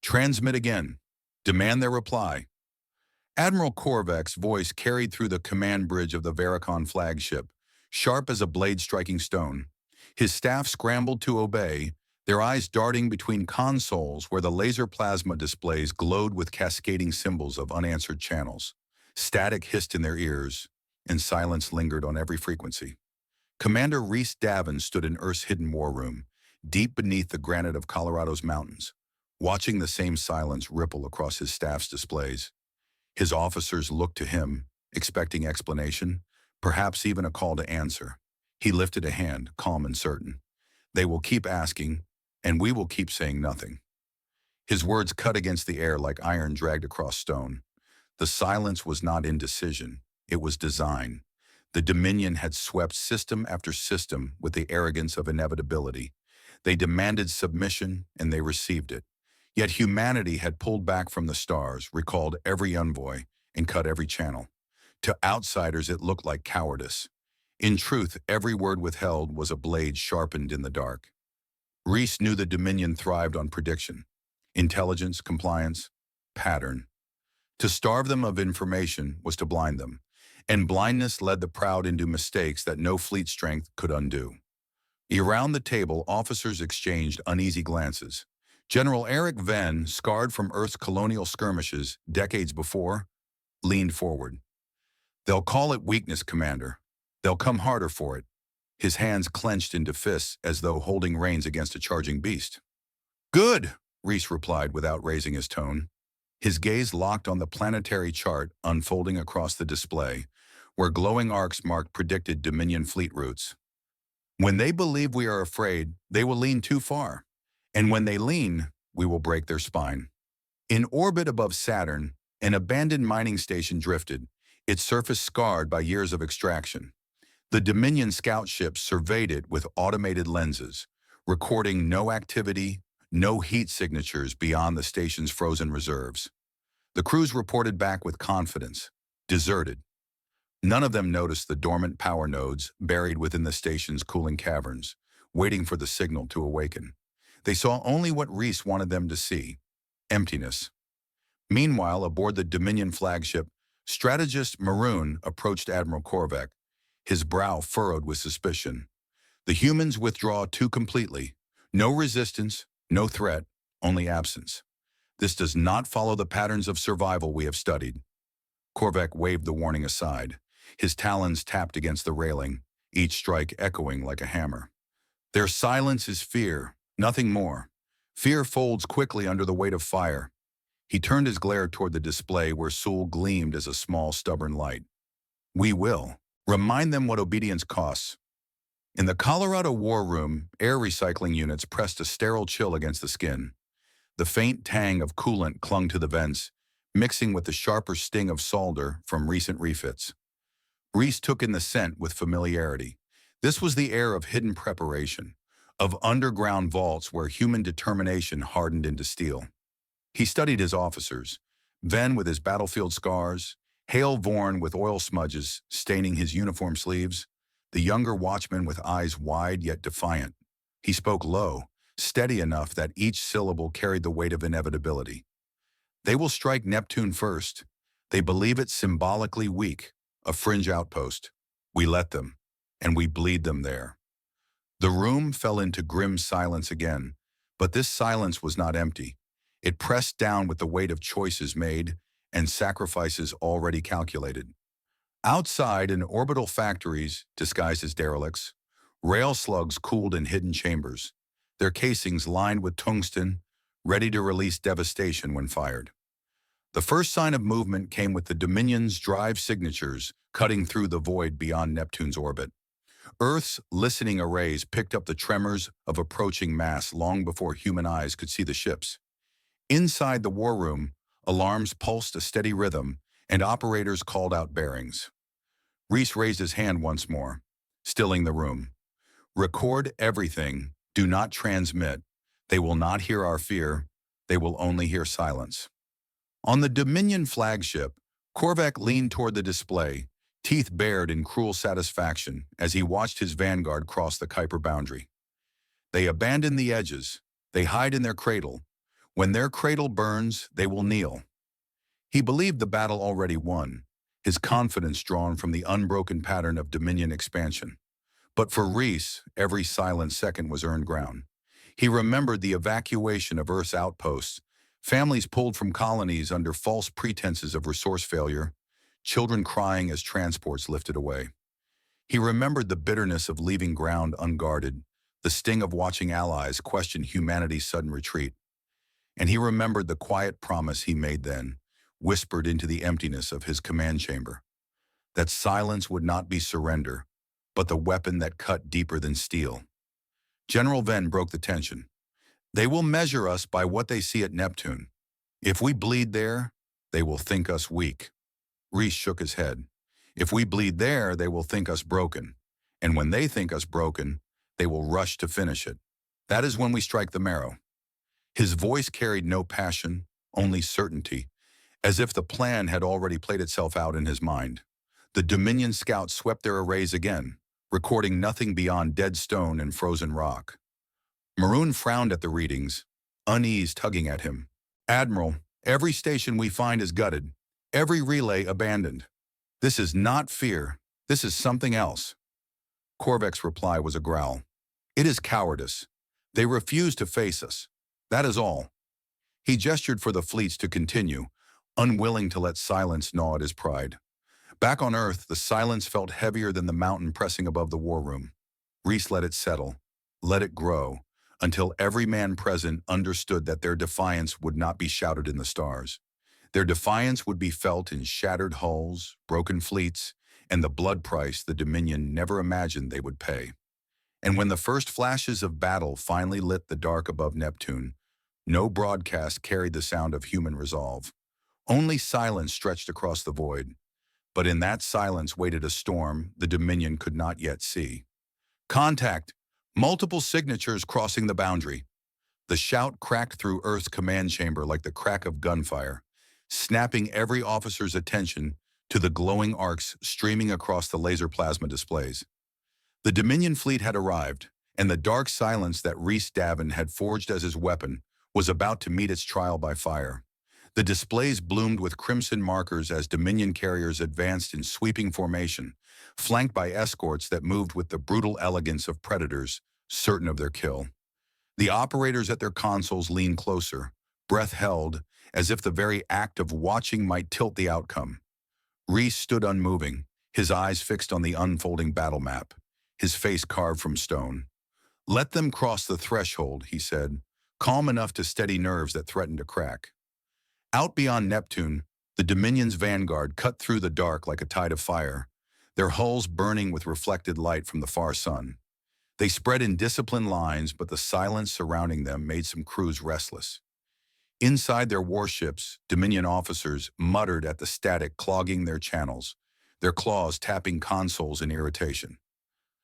Transmit again. Demand their reply. Admiral Korvac's voice carried through the command bridge of the Varicon flagship, sharp as a blade striking stone. His staff scrambled to obey, their eyes darting between consoles where the laser plasma displays glowed with cascading symbols of unanswered channels. Static hissed in their ears, and silence lingered on every frequency. Commander Rhys Davin stood in Earth's hidden war room, deep beneath the granite of Colorado's mountains, watching the same silence ripple across his staff's displays. His officers looked to him, expecting explanation, perhaps even a call to answer. He lifted a hand, calm and certain. They will keep asking, and we will keep saying nothing. His words cut against the air like iron dragged across stone. The silence was not indecision, it was design. The Dominion had swept system after system with the arrogance of inevitability. They demanded submission, and they received it. Yet humanity had pulled back from the stars, recalled every envoy, and cut every channel. To outsiders, it looked like cowardice. In truth, every word withheld was a blade sharpened in the dark. Rhys knew the Dominion thrived on prediction, intelligence, compliance, pattern. To starve them of information was to blind them, and blindness led the proud into mistakes that no fleet strength could undo. Around the table, officers exchanged uneasy glances. General Eric Venn, scarred from Earth's colonial skirmishes decades before, leaned forward. "They'll call it weakness, Commander. They'll come harder for it." His hands clenched into fists as though holding reins against a charging beast. "Good," Rhys replied without raising his tone. His gaze locked on the planetary chart unfolding across the display, where glowing arcs marked predicted Dominion fleet routes. "When they believe we are afraid, they will lean too far. And when they lean, we will break their spine." In orbit above Saturn, an abandoned mining station drifted, its surface scarred by years of extraction. The Dominion scout ships surveyed it with automated lenses, recording no activity, no heat signatures beyond the station's frozen reserves. The crews reported back with confidence, deserted. None of them noticed the dormant power nodes buried within the station's cooling caverns, waiting for the signal to awaken. They saw only what Rhys wanted them to see: emptiness. Meanwhile, aboard the Dominion flagship, strategist Maroon approached Admiral Korvac, his brow furrowed with suspicion. "The humans withdraw too completely. No resistance, no threat, only absence. This does not follow the patterns of survival we have studied." Korvac waved the warning aside. His talons tapped against the railing, each strike echoing like a hammer. "Their silence is fear, nothing more. Fear folds quickly under the weight of fire." He turned his glare toward the display where Sewell gleamed as a small, stubborn light. "We will. Remind them what obedience costs." In the Colorado War Room, air recycling units pressed a sterile chill against the skin. The faint tang of coolant clung to the vents, mixing with the sharper sting of solder from recent refits. Rhys took in the scent with familiarity. This was the air of hidden preparation, of underground vaults where human determination hardened into steel. He studied his officers, Venn with his battlefield scars, Hale Vorn with oil smudges staining his uniform sleeves, the younger watchman with eyes wide yet defiant. He spoke low, steady enough that each syllable carried the weight of inevitability. "They will strike Neptune first. They believe it symbolically weak, a fringe outpost. We let them, and we bleed them there." The room fell into grim silence again, but this silence was not empty. It pressed down with the weight of choices made and sacrifices already calculated. Outside, in orbital factories disguised as derelicts, rail slugs cooled in hidden chambers, their casings lined with tungsten, ready to release devastation when fired. The first sign of movement came with the Dominion's drive signatures cutting through the void beyond Neptune's orbit. Earth's listening arrays picked up the tremors of approaching mass long before human eyes could see the ships. Inside the war room, alarms pulsed a steady rhythm, and operators called out bearings. Rhys raised his hand once more, stilling the room. "Record everything. Do not transmit. They will not hear our fear. They will only hear silence." On the Dominion flagship, Korvac leaned toward the display, teeth bared in cruel satisfaction as he watched his vanguard cross the Kuiper boundary. "They abandon the edges. They hide in their cradle. When their cradle burns, they will kneel. He believed the battle already won, his confidence drawn from the unbroken pattern of Dominion expansion. But for Reese, every silent second was earned ground. He remembered the evacuation of Earth's outposts, families pulled from colonies under false pretenses of resource failure, children crying as transports lifted away. He remembered the bitterness of leaving ground unguarded, the sting of watching allies question humanity's sudden retreat. And he remembered the quiet promise he made then, whispered into the emptiness of his command chamber, that silence would not be surrender, but the weapon that cut deeper than steel. General Venn broke the tension. They will measure us by what they see at Neptune. If we bleed there, they will think us weak. Reese shook his head. If we bleed there, they will think us broken. And when they think us broken, they will rush to finish it. That is when we strike the marrow. His voice carried no passion, only certainty, as if the plan had already played itself out in his mind. The Dominion scouts swept their arrays again, recording nothing beyond dead stone and frozen rock. Maroon frowned at the readings, unease tugging at him. Admiral, every station we find is gutted, every relay abandoned. This is not fear, this is something else. Korvax's reply was a growl. It is cowardice. They refuse to face us. That is all. He gestured for the fleets to continue, unwilling to let silence gnaw at his pride. Back on Earth, the silence felt heavier than the mountain pressing above the war room. Reese let it settle, let it grow, until every man present understood that their defiance would not be shouted in the stars. Their defiance would be felt in shattered hulls, broken fleets, and the blood price the Dominion never imagined they would pay. And when the first flashes of battle finally lit the dark above Neptune, no broadcast carried the sound of human resolve. Only silence stretched across the void. But in that silence waited a storm the Dominion could not yet see. Contact! Multiple signatures crossing the boundary. The shout cracked through Earth's command chamber like the crack of gunfire, snapping every officer's attention to the glowing arcs streaming across the laser plasma displays. The Dominion fleet had arrived, and the dark silence that Reese Davin had forged as his weapon was about to meet its trial by fire. The displays bloomed with crimson markers as Dominion carriers advanced in sweeping formation, flanked by escorts that moved with the brutal elegance of predators, certain of their kill. The operators at their consoles leaned closer, breath held, as if the very act of watching might tilt the outcome. Reese stood unmoving, his eyes fixed on the unfolding battle map, his face carved from stone. Let them cross the threshold, he said, calm enough to steady nerves that threatened to crack. Out beyond Neptune, the Dominion's vanguard cut through the dark like a tide of fire, their hulls burning with reflected light from the far sun. They spread in disciplined lines, but the silence surrounding them made some crews restless. Inside their warships, Dominion officers muttered at the static clogging their channels, their claws tapping consoles in irritation.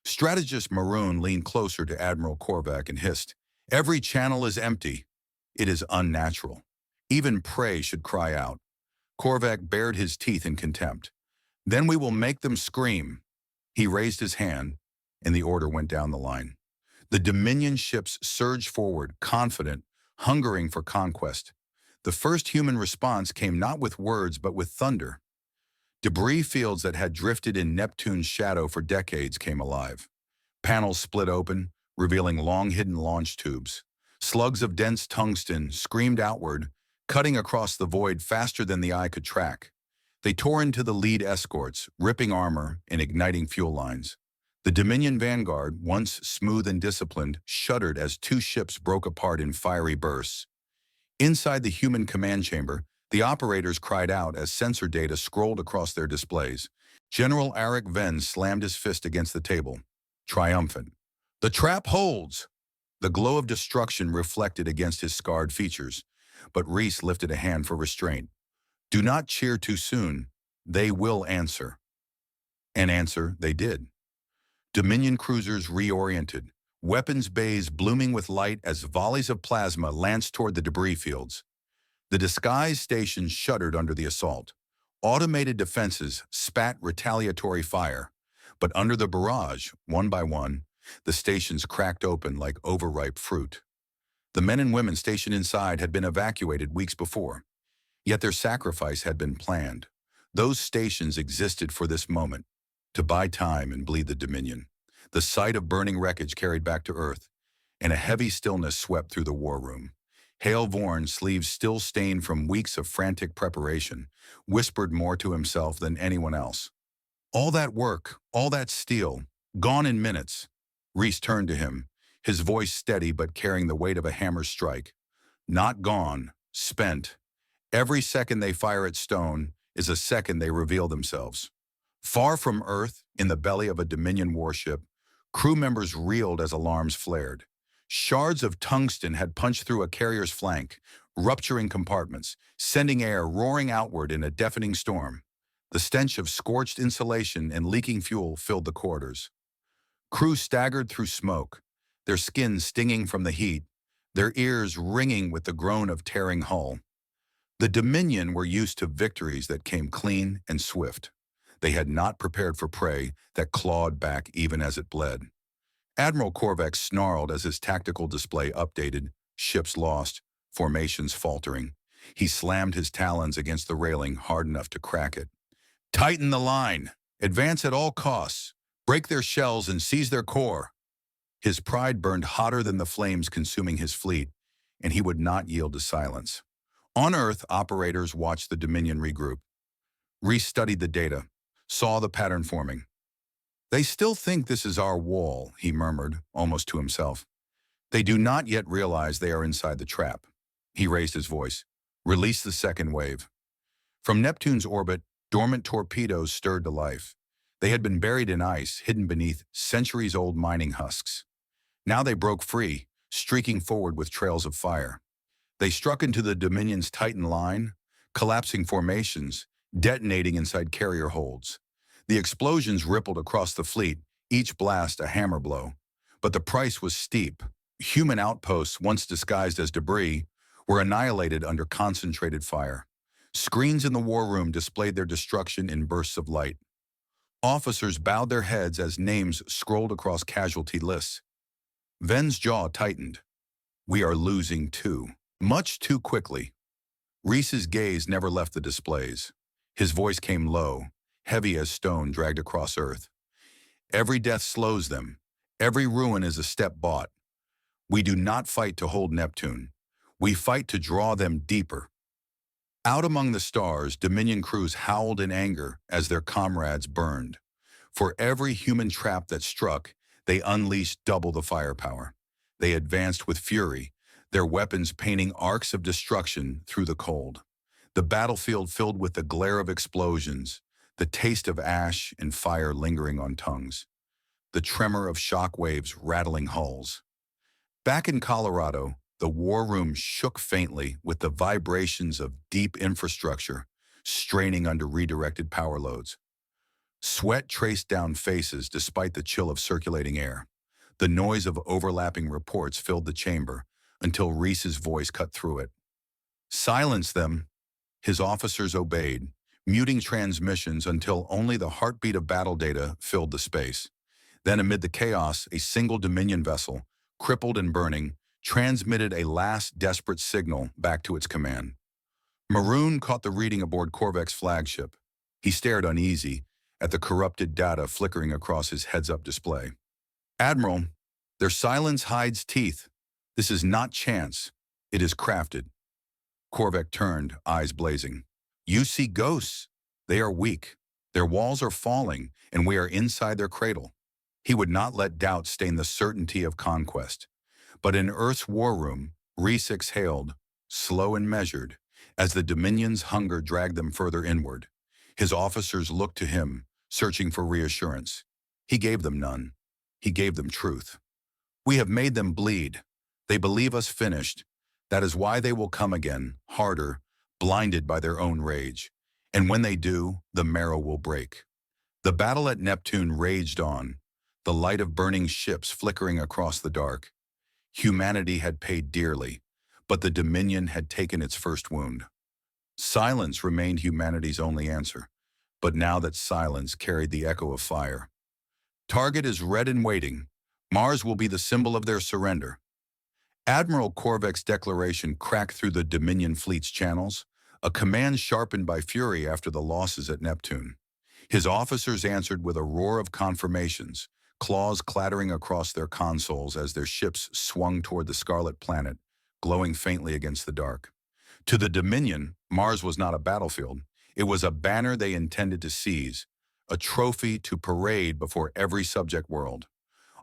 Strategist Maroon leaned closer to Admiral Korvax and hissed, "Every channel is empty. It is unnatural. Even prey should cry out." Korvax bared his teeth in contempt. "Then we will make them scream." He raised his hand, and the order went down the line. The Dominion ships surged forward, confident, hungering for conquest. The first human response came not with words but with thunder. Debris fields that had drifted in Neptune's shadow for decades came alive. Panels split open, revealing long-hidden launch tubes. Slugs of dense tungsten screamed outward, cutting across the void faster than the eye could track. They tore into the lead escorts, ripping armor and igniting fuel lines. The Dominion vanguard, once smooth and disciplined, shuddered as two ships broke apart in fiery bursts. Inside the human command chamber, the operators cried out as sensor data scrolled across their displays. General Arik Venn slammed his fist against the table, triumphant. "The trap holds!" The glow of destruction reflected against his scarred features, but Reese lifted a hand for restraint. "Do not cheer too soon. They will answer." And answer they did. Dominion cruisers reoriented, weapons bays blooming with light as volleys of plasma lanced toward the debris fields. The disguised stations shuddered under the assault. Automated defenses spat retaliatory fire, but under the barrage, one by one, the stations cracked open like overripe fruit. The men and women stationed inside had been evacuated weeks before, yet their sacrifice had been planned. Those stations existed for this moment, to buy time and bleed the Dominion. The sight of burning wreckage carried back to Earth, and a heavy stillness swept through the war room. Hale Vorn, sleeves still stained from weeks of frantic preparation, whispered more to himself than anyone else. All that work, all that steel, gone in minutes. Reese turned to him, his voice steady but carrying the weight of a hammer's strike. Not gone, spent. Every second they fire at Stone is a second they reveal themselves. Far from Earth, in the belly of a Dominion warship, crew members reeled as alarms flared. Shards of tungsten had punched through a carrier's flank, rupturing compartments, sending air roaring outward in a deafening storm. The stench of scorched insulation and leaking fuel filled the corridors. Crew staggered through smoke, their skins stinging from the heat, their ears ringing with the groan of tearing hull. The Dominion were used to victories that came clean and swift. They had not prepared for prey that clawed back even as it bled. Admiral Korvac snarled as his tactical display updated, ships lost, formations faltering. He slammed his talons against the railing hard enough to crack it. Tighten the line. Advance at all costs. Break their shells and seize their core. His pride burned hotter than the flames consuming his fleet, and he would not yield to silence. On Earth, operators watched the Dominion regroup. Reese studied the data, saw the pattern forming. They still think this is our wall, he murmured, almost to himself. They do not yet realize they are inside the trap. He raised his voice. Release the second wave. From Neptune's orbit, dormant torpedoes stirred to life. They had been buried in ice, hidden beneath centuries-old mining husks. Now they broke free, streaking forward with trails of fire. They struck into the Dominion's Titan line, collapsing formations, detonating inside carrier holds. The explosions rippled across the fleet, each blast a hammer blow. But the price was steep. Human outposts, once disguised as debris, were annihilated under concentrated fire. Screens in the war room displayed their destruction in bursts of light. Officers bowed their heads as names scrolled across casualty lists. Ven's jaw tightened. We are losing too. Much too quickly. Reese's gaze never left the displays. His voice came low, heavy as stone dragged across Earth. Every death slows them. Every ruin is a step bought. We do not fight to hold Neptune. We fight to draw them deeper. Out among the stars, Dominion crews howled in anger as their comrades burned. For every human trap that struck, they unleashed double the firepower. They advanced with fury, their weapons painting arcs of destruction through the cold. The battlefield filled with the glare of explosions, the taste of ash and fire lingering on tongues, the tremor of shock waves rattling hulls. Back in Colorado, the war room shook faintly with the vibrations of deep infrastructure straining under redirected power loads. Sweat traced down faces despite the chill of circulating air. The noise of overlapping reports filled the chamber until Reese's voice cut through it. Silence them. His officers obeyed, muting transmissions until only the heartbeat of battle data filled the space. Then amid the chaos, a single Dominion vessel, crippled and burning, transmitted a last desperate signal back to its command. Maroon caught the reading aboard Korvac's flagship. He stared uneasy at the corrupted data flickering across his heads-up display. Admiral, their silence hides teeth. This is not chance. It is crafted. Korvac turned, eyes blazing. You see ghosts. They are weak. Their walls are falling, and we are inside their cradle. He would not let doubt stain the certainty of conquest. But in Earth's war room, Reese exhaled, slow and measured, as the Dominion's hunger dragged them further inward. His officers looked to him, searching for reassurance. He gave them none. He gave them truth. We have made them bleed. They believe us finished. That is why they will come again, harder, blinded by their own rage. And when they do, the marrow will break. The battle at Neptune raged on, the light of burning ships flickering across the dark. Humanity had paid dearly, but the Dominion had taken its first wound. Silence remained humanity's only answer, but now that silence carried the echo of fire. Target is red and waiting. Mars will be the symbol of their surrender. Admiral Korvax's declaration cracked through the Dominion fleet's channels, a command sharpened by fury after the losses at Neptune. His officers answered with a roar of confirmations, claws clattering across their consoles as their ships swung toward the Scarlet Planet, glowing faintly against the dark. To the Dominion, Mars was not a battlefield. It was a banner they intended to seize, a trophy to parade before every subject world.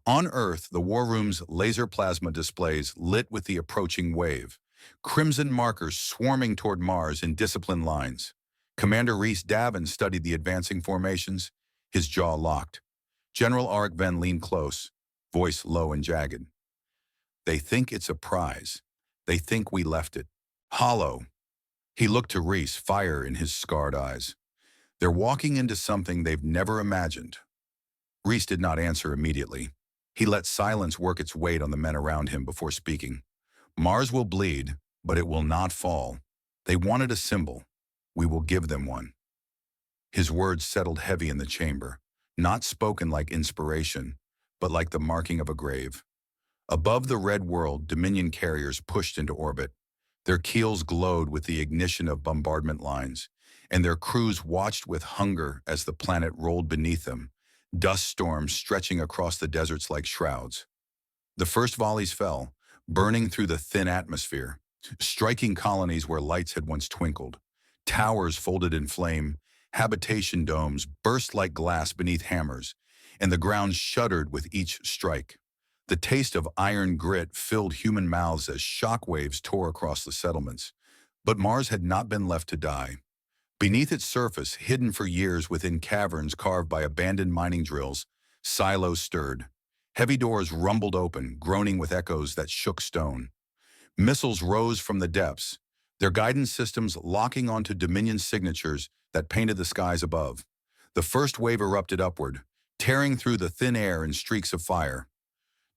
On Earth, the War Room's laser plasma displays lit with the approaching wave, crimson markers swarming toward Mars in disciplined lines. Commander Rhys Davin studied the advancing formations, his jaw locked. General Arik Ven leaned close, voice low and jagged. They think it's a prize. They think we left it hollow. He looked to Rhys, fire in his scarred eyes. They're walking into something they've never imagined. Rhys did not answer immediately. He let silence work its weight on the men around him before speaking. Mars will bleed, but it will not fall. They wanted a symbol. We will give them one. His words settled heavy in the chamber, not spoken like inspiration, but like the marking of a grave. Above the red world, Dominion carriers pushed into orbit. Their keels glowed with the ignition of bombardment lines, and their crews watched with hunger as the planet rolled beneath them, dust storms stretching across the deserts like shrouds. The first volleys fell, burning through the thin atmosphere, striking colonies where lights had once twinkled. Towers folded in flame, habitation domes burst like glass beneath hammers, and the ground shuddered with each strike. The taste of iron grit filled human mouths as shock waves tore across the settlements. But Mars had not been left to die. Beneath its surface, hidden for years within caverns carved by abandoned mining drills, silos stirred. Heavy doors rumbled open, groaning with echoes that shook stone. Missiles rose from the depths, their guidance systems locking onto Dominion signatures that painted the skies above. The first wave erupted upward, tearing through the thin air in streaks of fire.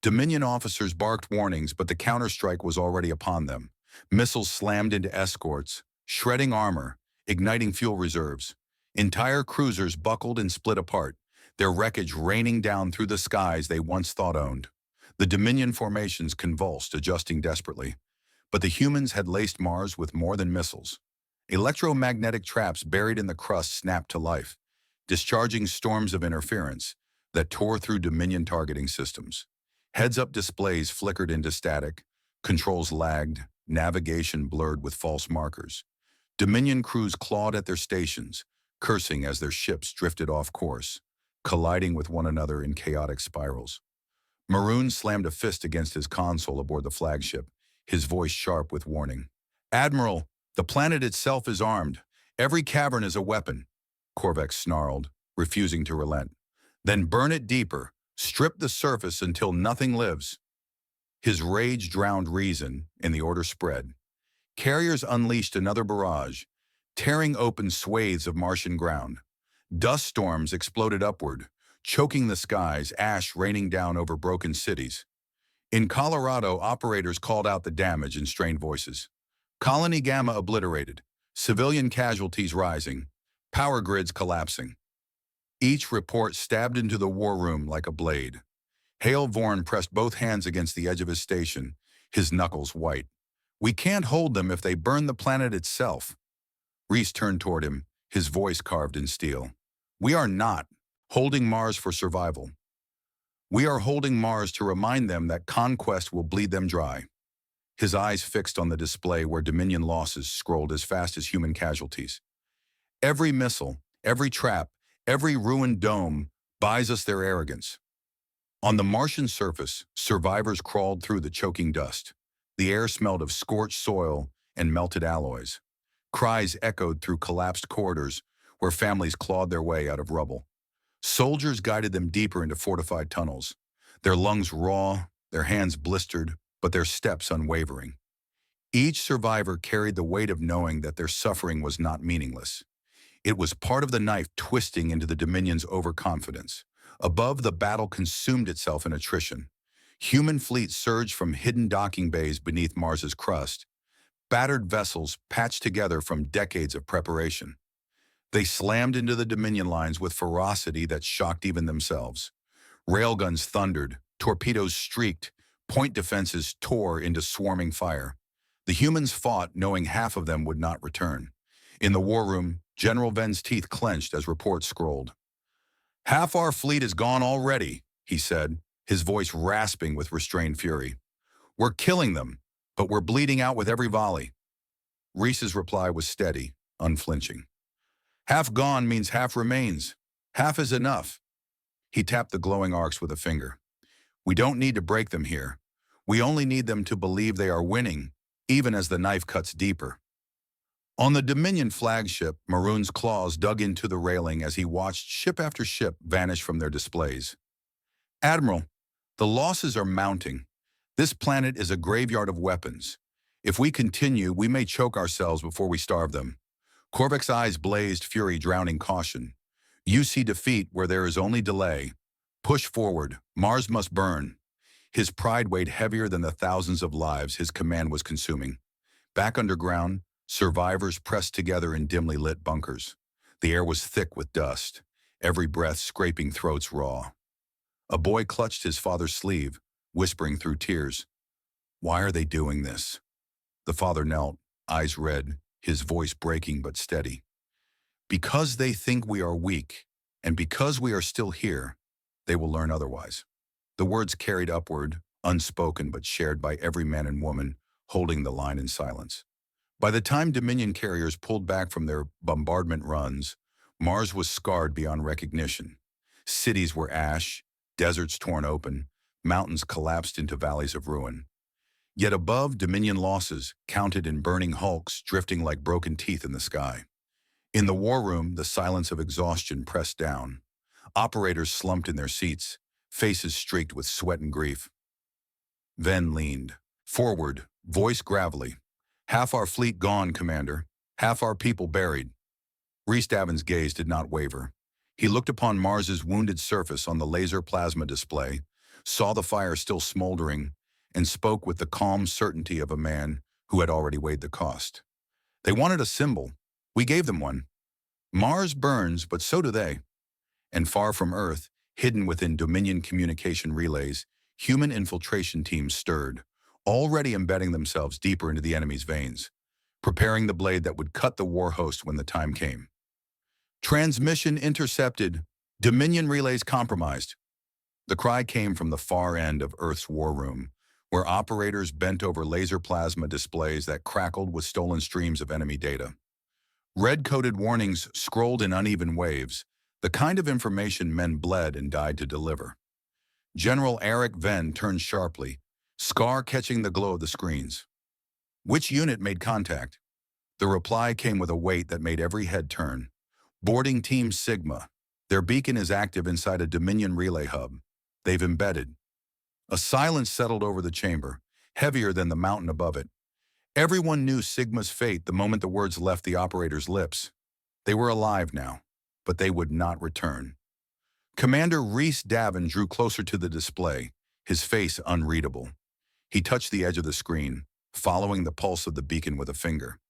Dominion officers barked warnings, but the counterstrike was already upon them. Missiles slammed into escorts, shredding armor, igniting fuel reserves. Entire cruisers buckled and split apart, their wreckage raining down through the skies they once thought owned. The Dominion formations convulsed, adjusting desperately. But the humans had laced Mars with more than missiles. Electromagnetic traps buried in the crust snapped to life, discharging storms of interference that tore through Dominion targeting systems. Heads-up displays flickered into static, controls lagged, navigation blurred with false markers. Dominion crews clawed at their stations, cursing as their ships drifted off course, colliding with one another in chaotic spirals. Maroon slammed a fist against his console aboard the flagship, his voice sharp with warning. "Admiral, the planet itself is armed. Every cavern is a weapon," Korvax snarled, refusing to relent. "Then burn it deeper. Strip the surface until nothing lives." His rage drowned reason, and the order spread. Carriers unleashed another barrage, tearing open swathes of Martian ground. Dust storms exploded upward, choking the skies, ash raining down over broken cities. In Colorado, operators called out the damage in strained voices. Colony Gamma obliterated, civilian casualties rising, power grids collapsing. Each report stabbed into the war room like a blade. Hale Vorn pressed both hands against the edge of his station, his knuckles white. "We can't hold them if they burn the planet itself." Rhys turned toward him, his voice carved in steel. "We are not holding Mars for survival. We are holding Mars to remind them that conquest will bleed them dry." His eyes fixed on the display where Dominion losses scrolled as fast as human casualties. "Every missile, every trap, every ruined dome buys us their arrogance." On the Martian surface, survivors crawled through the choking dust. The air smelled of scorched soil and melted alloys. Cries echoed through collapsed corridors where families clawed their way out of rubble. Soldiers guided them deeper into fortified tunnels, their lungs raw, their hands blistered, but their steps unwavering. Each survivor carried the weight of knowing that their suffering was not meaningless. It was part of the knife twisting into the Dominion's overconfidence. Above, the battle consumed itself in attrition. Human fleets surged from hidden docking bays beneath Mars's crust, battered vessels patched together from decades of preparation. They slammed into the Dominion lines with ferocity that shocked even themselves. Railguns thundered, torpedoes streaked, Point defenses tore into swarming fire. The humans fought, knowing half of them would not return. In the war room, General Ven's teeth clenched as reports scrolled. "Half our fleet is gone already," he said, his voice rasping with restrained fury. "We're killing them, but we're bleeding out with every volley." Reese's reply was steady, unflinching. "Half gone means half remains. Half is enough." He tapped the glowing arcs with a finger. "We don't need to break them here. We only need them to believe they are winning, even as the knife cuts deeper." On the Dominion flagship, Maroon's claws dug into the railing as he watched ship after ship vanish from their displays. "Admiral, the losses are mounting. This planet is a graveyard of weapons. If we continue, we may choke ourselves before we starve them." Korvac's eyes blazed fury, drowning caution. "You see defeat where there is only delay. Push forward. Mars must burn." His pride weighed heavier than the thousands of lives his command was consuming. Back underground, survivors pressed together in dimly lit bunkers. The air was thick with dust, every breath scraping throats raw. A boy clutched his father's sleeve, whispering through tears, "Why are they doing this?" The father knelt, eyes red, his voice breaking but steady. "Because they think we are weak, and because we are still here, they will learn otherwise." The words carried upward, unspoken but shared by every man and woman, holding the line in silence. By the time Dominion carriers pulled back from their bombardment runs, Mars was scarred beyond recognition. Cities were ash, deserts torn open, mountains collapsed into valleys of ruin. Yet above, Dominion losses counted in burning hulks drifting like broken teeth in the sky. In the war room, the silence of exhaustion pressed down. Operators slumped in their seats, faces streaked with sweat and grief. Ven leaned forward, voice gravelly. "Half our fleet gone, Commander. Half our people buried." Rhys Davin's gaze did not waver. He looked upon Mars's wounded surface on the laser plasma display, saw the fire still smoldering, and spoke with the calm certainty of a man who had already weighed the cost. "They wanted a symbol. We gave them one. Mars burns, but so do they." And far from Earth, hidden within Dominion communication relays, human infiltration teams stirred, already embedding themselves deeper into the enemy's veins, preparing the blade that would cut the war host when the time came. "Transmission intercepted. Dominion relays compromised." The cry came from the far end of Earth's war room, where operators bent over laser plasma displays that crackled with stolen streams of enemy data. Red-coded warnings scrolled in uneven waves, the kind of information men bled and died to deliver. General Eric Ven turned sharply, Scar catching the glow of the screens. "Which unit made contact?" The reply came with a weight that made every head turn. "Boarding Team Sigma. Their beacon is active inside a Dominion relay hub. They've embedded." A silence settled over the chamber, heavier than the mountain above it. Everyone knew Sigma's fate the moment the words left the operator's lips. They were alive now, but they would not return. Commander Rhys Davin drew closer to the display, his face unreadable. He touched the edge of the screen, following the pulse of the beacon with a finger.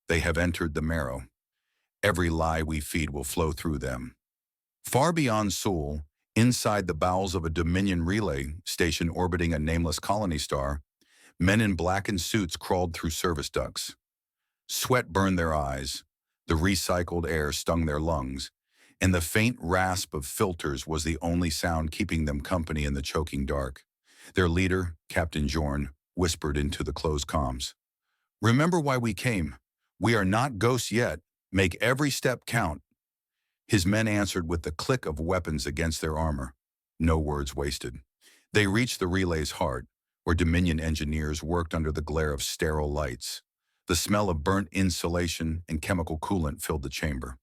"They have entered the marrow. Every lie we feed will flow through them." Far beyond Seoul, inside the bowels of a Dominion relay station orbiting a nameless colony star, men in blackened suits crawled through service ducts. Sweat burned their eyes, the recycled air stung their lungs, and the faint rasp of filters was the only sound keeping them company in the choking dark. Their leader, Captain Jorn, whispered into the closed comms. "Remember why we came. We are not ghosts yet. Make every step count." His men answered with the click of weapons against their armor. No words wasted. They reached the relay's heart, where Dominion engineers worked under the glare of sterile lights. The smell of burnt insulation and chemical coolant filled the chamber.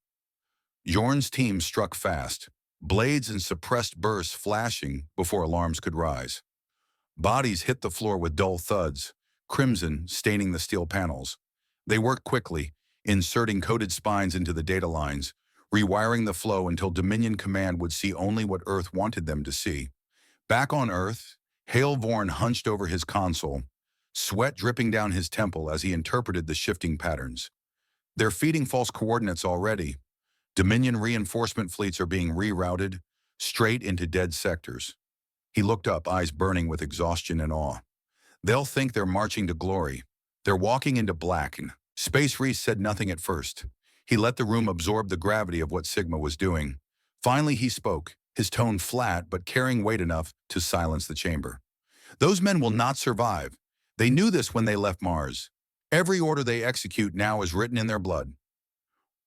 Jorn's team struck fast, blades and suppressed bursts flashing before alarms could rise. Bodies hit the floor with dull thuds, crimson staining the steel panels. They worked quickly, inserting coded spines into the data lines, rewiring the flow until Dominion Command would see only what Earth wanted them to see. Back on Earth, Hale Vorn hunched over his console, sweat dripping down his temple as he interpreted the shifting patterns. "They're feeding false coordinates already. Dominion reinforcement fleets are being rerouted straight into dead sectors." He looked up, eyes burning with exhaustion and awe. They'll think they're marching to glory. They're walking into black, and Space Reese said nothing at first. He let the room absorb the gravity of what Sigma was doing. Finally, he spoke, his tone flat but carrying weight enough to silence the chamber. Those men will not survive. They knew this when they left Mars. Every order they execute now is written in their blood.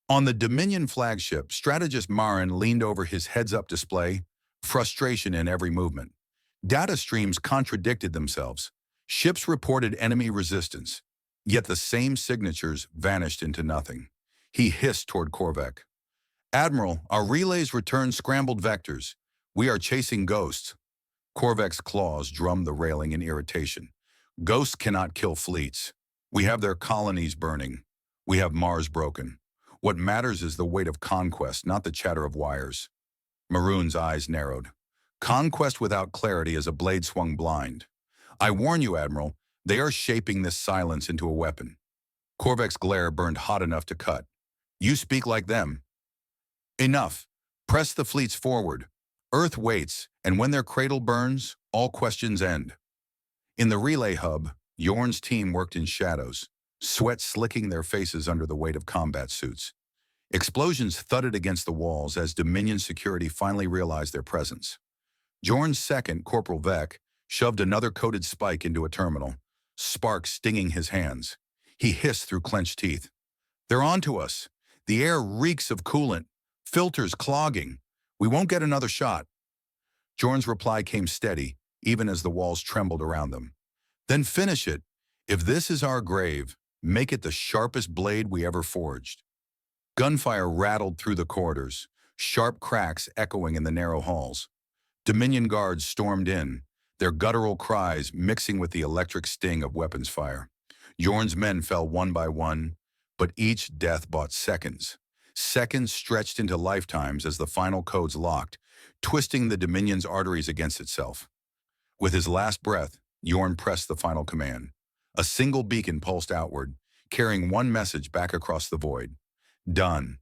On the Dominion flagship, strategist Marin leaned over his heads-up display, frustration in every movement. Data streams contradicted themselves. Ships reported enemy resistance, yet the same signatures vanished into nothing. He hissed toward Korvek. "Admiral, our relays return scrambled vectors. We are chasing ghosts." Korvek's claws drummed the railing in irritation. "Ghosts cannot kill fleets. We have their colonies burning. We have Mars broken. What matters is the weight of conquest, not the chatter of wires." Maroon's eyes narrowed. "Conquest without clarity is a blade swung blind. I warn you, Admiral, they are shaping this silence into a weapon." Korvek's glare burned hot enough to cut. "You speak like them." "Enough. Press the fleets forward. Earth waits, and when their cradle burns, all questions end." In the relay hub, Yorn's team worked in shadows, sweat slicking their faces under the weight of combat suits. Explosions thudded against the walls as Dominion security finally realized their presence. Jorn's second, Corporal Vec, shoved another coated spike into a terminal, sparks stinging his hands. He hissed through clenched teeth. "They're onto us. The air reeks of coolant. Filters clogging. We won't get another shot." Jorn's reply came steady, even as the walls trembled around them. "Then finish it. If this is our grave, make it the sharpest blade we ever forged." Gunfire rattled through the corridors, sharp cracks echoing in the narrow halls. Dominion guards stormed in, their guttural cries mixing with the electric sting of weapons fire. Yorn's men fell one by one, but each death bought seconds. Seconds stretched into lifetimes as the final codes locked, twisting the Dominion's arteries against itself. With his last breath, Yorn pressed the final command. A single beacon pulsed outward, carrying one message back across the void. Done.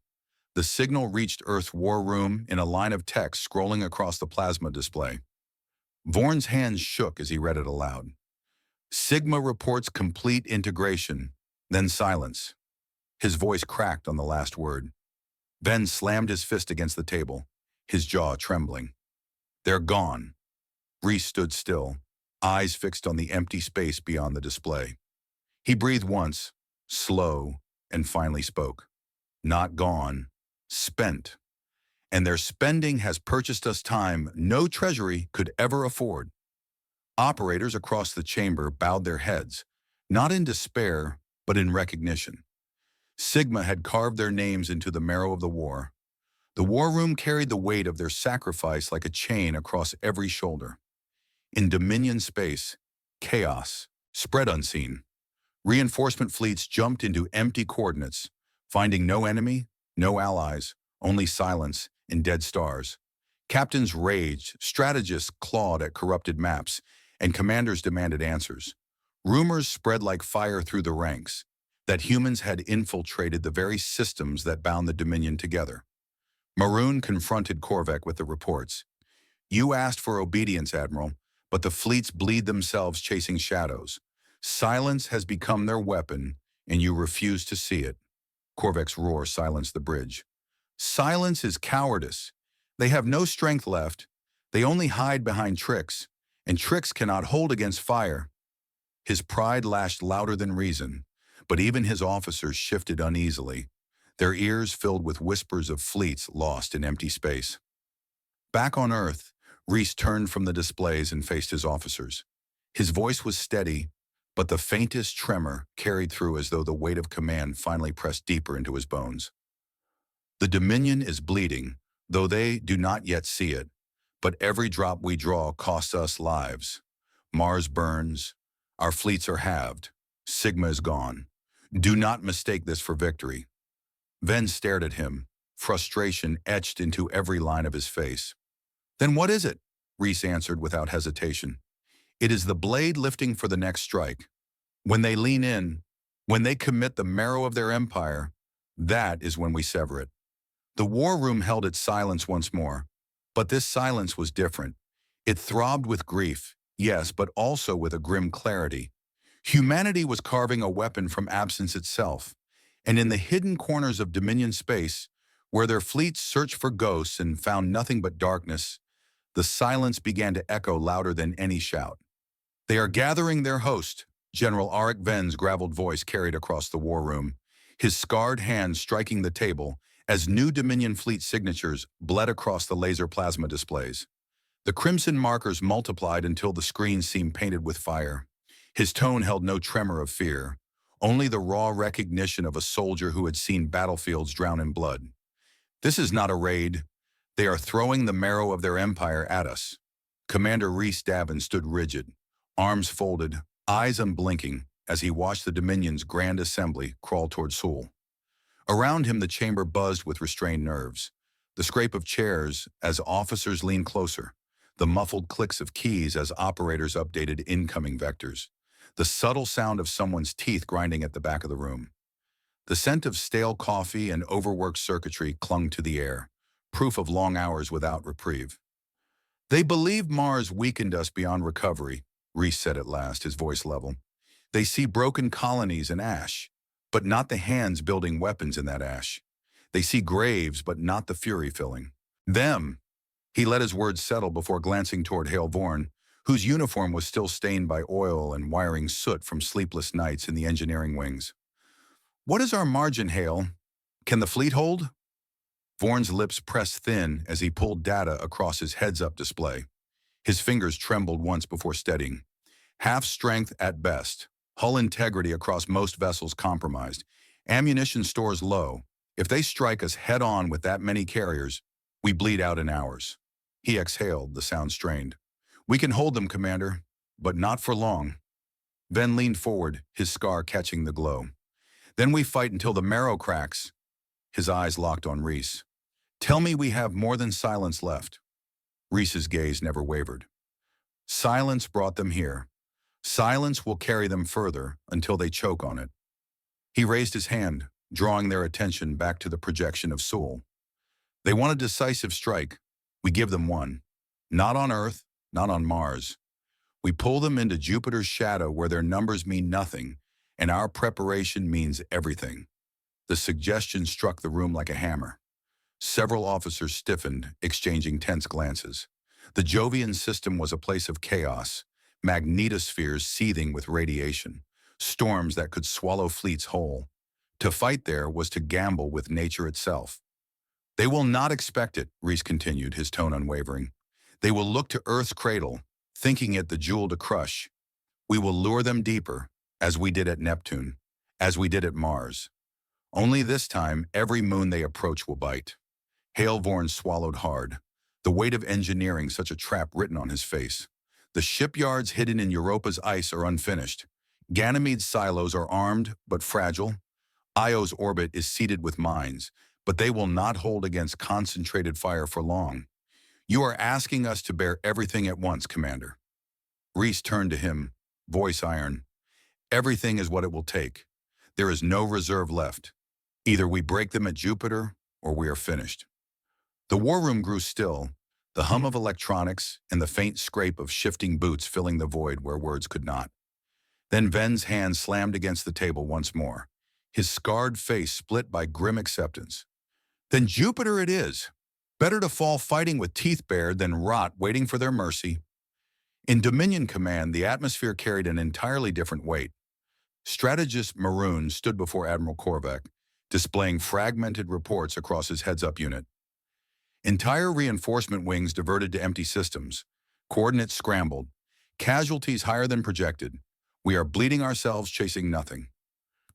The signal reached Earth's war room in a line of text scrolling across the plasma display. Vorn's hands shook as he read it aloud. "Sigma reports complete integration, then silence." His voice cracked on the last word. Ven slammed his fist against the table, his jaw trembling. "They're gone." Reese stood still, eyes fixed on the empty space beyond the display. He breathed once, slow, and finally spoke. "Not gone, spent. And their spending has purchased us time no treasury could ever afford." Operators across the chamber bowed their heads, not in despair, but in recognition. Sigma had carved their names into the marrow of the war. The war room carried the weight of their sacrifice like a chain across every shoulder. In Dominion space, chaos spread unseen. Reinforcement fleets jumped into empty coordinates, finding no enemy, no allies, only silence and dead stars. Captains raged, strategists clawed at corrupted maps, and commanders demanded answers. Rumors spread like fire through the ranks that humans had infiltrated the very systems that bound the Dominion together. Maroon confronted Korvek with the reports. "You asked for obedience, Admiral, but the fleets bleed themselves chasing shadows. Silence has become their weapon, and you refuse to see it." Korvek's roar silenced the bridge. "Silence is cowardice. They have no strength left. They only hide behind tricks, and tricks cannot hold against fire." His pride lashed louder than reason, but even his officers shifted uneasily, their ears filled with whispers of fleets lost in empty space. Back on Earth, Reese turned from the displays and faced his officers. His voice was steady, but the faintest tremor carried through as though the weight of command finally pressed deeper into his bones. "The Dominion is bleeding, though they do not yet see it. But every drop we draw costs us lives. Mars burns. Our fleets are halved. Sigma is gone. Do not mistake this for victory." Ven stared at him, frustration etched into every line of his face. "Then what is it?" Reese answered without hesitation. "It is the blade lifting for the next strike. When they lean in, when they commit the marrow of their empire, that is when we sever it." The war room held its silence once more, but this silence was different. It throbbed with grief, yes, but also with a grim clarity. Humanity was carving a weapon from absence itself, and in the hidden corners of Dominion space, where their fleets searched for ghosts and found nothing but darkness, the silence began to echo louder than any shout. They are gathering their host, General Arik Ven's graveled voice carried across the war room, his scarred hands striking the table as new Dominion fleet signatures bled across the laser plasma displays. The crimson markers multiplied until the screen seemed painted with fire. His tone held no tremor of fear, only the raw recognition of a soldier who had seen battlefields drown in blood. This is not a raid. They are throwing the marrow of their empire at us. Commander Rhys Davin stood rigid, arms folded, eyes unblinking, as he watched the Dominion's grand assembly crawl toward Seoul. Around him the chamber buzzed with restrained nerves, the scrape of chairs as officers leaned closer, the muffled clicks of keys as operators updated incoming vectors, the subtle sound of someone's teeth grinding at the back of the room. The scent of stale coffee and overworked circuitry clung to the air, proof of long hours without reprieve. They believe Mars weakened us beyond recovery, Rhys said at last, his voice level. They see broken colonies and ash, but not the hands building weapons in that ash. They see graves, but not the fury filling them. He let his words settle before glancing toward Hale Vorn, whose uniform was still stained by oil and wiring soot from sleepless nights in the engineering wings. What is our margin, Hale? Can the fleet hold? Vorn's lips pressed thin as he pulled data across his heads-up display. His fingers trembled once before steadying. Half strength at best. Hull integrity across most vessels compromised. Ammunition stores low. If they strike us head-on with that many carriers, we bleed out in hours. He exhaled, the sound strained. We can hold them, Commander, but not for long. Ven leaned forward, his scar catching the glow. Then we fight until the marrow cracks. His eyes locked on Rhys. Tell me we have more than silence left. Rhys's gaze never wavered. Silence brought them here. Silence will carry them further until they choke on it. He raised his hand, drawing their attention back to the projection of Seoul. They want a decisive strike. We give them one. Not on Earth, not on Mars. We pull them into Jupiter's shadow where their numbers mean nothing, and our preparation means everything. The suggestion struck the room like a hammer. Several officers stiffened, exchanging tense glances. The Jovian system was a place of chaos, magnetospheres seething with radiation, storms that could swallow fleets whole. To fight there was to gamble with nature itself. They will not expect it, Rhys continued, his tone unwavering. They will look to Earth's cradle, thinking it the jewel to crush. We will lure them deeper, as we did at Neptune, as we did at Mars. Only this time, every moon they approach will bite. Hale Vorn swallowed hard, the weight of engineering such a trap written on his face. The shipyards hidden in Europa's ice are unfinished. Ganymede's silos are armed but fragile. Io's orbit is seeded with mines, but they will not hold against concentrated fire for long. You are asking us to bear everything at once, Commander. Rhys turned to him, voice iron. Everything is what it will take. There is no reserve left. Either we break them at Jupiter, or we are finished. The war room grew still, the hum of electronics and the faint scrape of shifting boots filling the void where words could not. Then Ven's hand slammed against the table once more, his scarred face split by grim acceptance. Then Jupiter it is. Better to fall fighting with teeth bared than rot waiting for their mercy. In Dominion Command, the atmosphere carried an entirely different weight. Strategist Maroon stood before Admiral Korvac, displaying fragmented reports across his heads-up unit. Entire reinforcement wings diverted to empty systems. Coordinates scrambled. Casualties higher than projected. We are bleeding ourselves chasing nothing.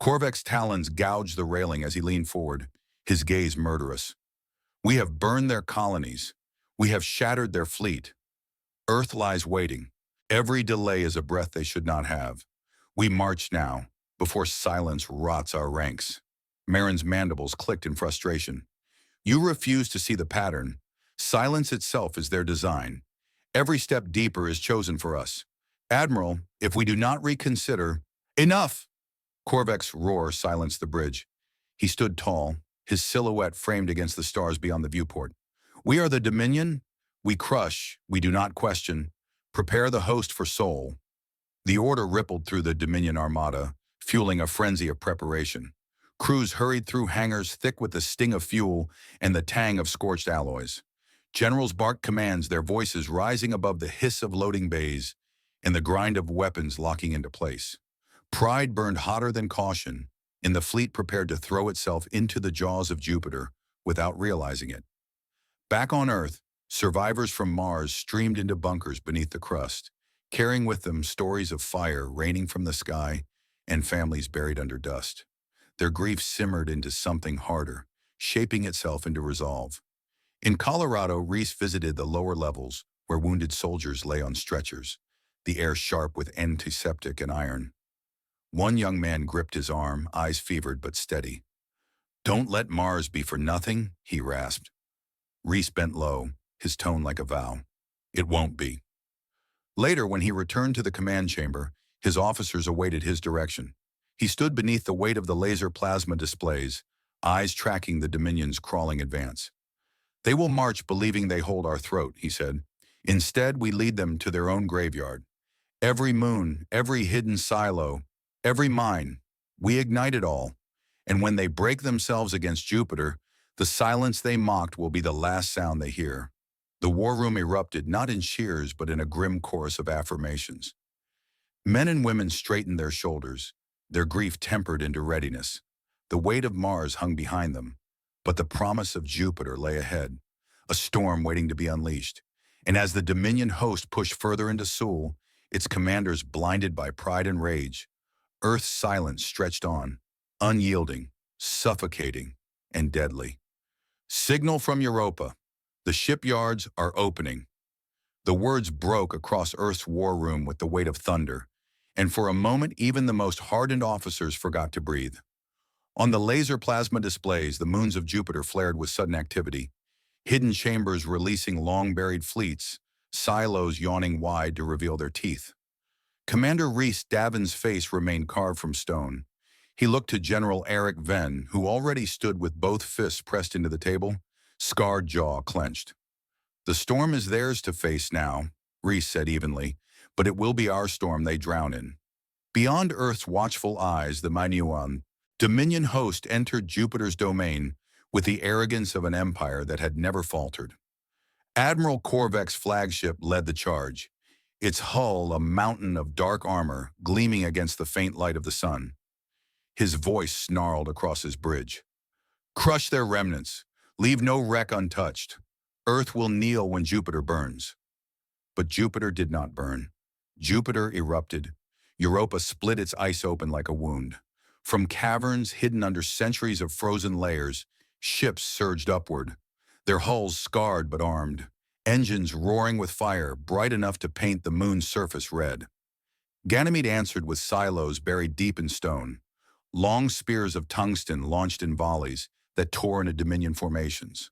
Korvac's talons gouged the railing as he leaned forward, his gaze murderous. We have burned their colonies. We have shattered their fleet. Earth lies waiting. Every delay is a breath they should not have. We march now, before silence rots our ranks. Marin's mandibles clicked in frustration. You refuse to see the pattern. Silence itself is their design. Every step deeper is chosen for us. Admiral, if we do not reconsider— Enough! Korvac's roar silenced the bridge. He stood tall, his silhouette framed against the stars beyond the viewport. We are the Dominion. We crush, we do not question. Prepare the host for Seoul. The order rippled through the Dominion Armada, fueling a frenzy of preparation. Crews hurried through hangars thick with the sting of fuel and the tang of scorched alloys. Generals barked commands, their voices rising above the hiss of loading bays and the grind of weapons locking into place. Pride burned hotter than caution, and the fleet prepared to throw itself into the jaws of Jupiter without realizing it. Back on Earth, survivors from Mars streamed into bunkers beneath the crust, carrying with them stories of fire raining from the sky and families buried under dust. Their grief simmered into something harder, shaping itself into resolve. In Colorado, Reese visited the lower levels where wounded soldiers lay on stretchers, the air sharp with antiseptic and iron. One young man gripped his arm, eyes fevered but steady. "Don't let Mars be for nothing," he rasped. Reese bent low, his tone like a vow. "It won't be." Later, when he returned to the command chamber, his officers awaited his direction. He stood beneath the weight of the laser plasma displays, eyes tracking the Dominion's crawling advance. "They will march believing they hold our throat," he said. "Instead, we lead them to their own graveyard. Every moon, every hidden silo, every mine, we ignite it all. And when they break themselves against Jupiter, the silence they mocked will be the last sound they hear." The war room erupted, not in cheers, but in a grim chorus of affirmations. Men and women straightened their shoulders, their grief tempered into readiness. The weight of Mars hung behind them, but the promise of Jupiter lay ahead, a storm waiting to be unleashed. And as the Dominion host pushed further into Seoul, its commanders blinded by pride and rage, Earth's silence stretched on, unyielding, suffocating, and deadly. "Signal from Europa. The shipyards are opening." The words broke across Earth's war room with the weight of thunder, and for a moment even the most hardened officers forgot to breathe. On the laser plasma displays, the moons of Jupiter flared with sudden activity, hidden chambers releasing long-buried fleets, silos yawning wide to reveal their teeth. Commander Reese Davin's face remained carved from stone. He looked to General Eric Venn, who already stood with both fists pressed into the table, scarred jaw clenched. "The storm is theirs to face now," Reese said evenly, "but it will be our storm they drown in." Beyond Earth's watchful eyes, the Minuan Dominion host entered Jupiter's domain with the arrogance of an empire that had never faltered. Admiral Korvek's flagship led the charge, its hull a mountain of dark armor gleaming against the faint light of the sun. His voice snarled across his bridge. "Crush their remnants. Leave no wreck untouched. Earth will kneel when Jupiter burns." But Jupiter did not burn. Jupiter erupted. Europa split its ice open like a wound. From caverns hidden under centuries of frozen layers, ships surged upward, their hulls scarred but armed, engines roaring with fire, bright enough to paint the moon's surface red. Ganymede answered with silos buried deep in stone, long spears of tungsten launched in volleys that tore into Dominion formations.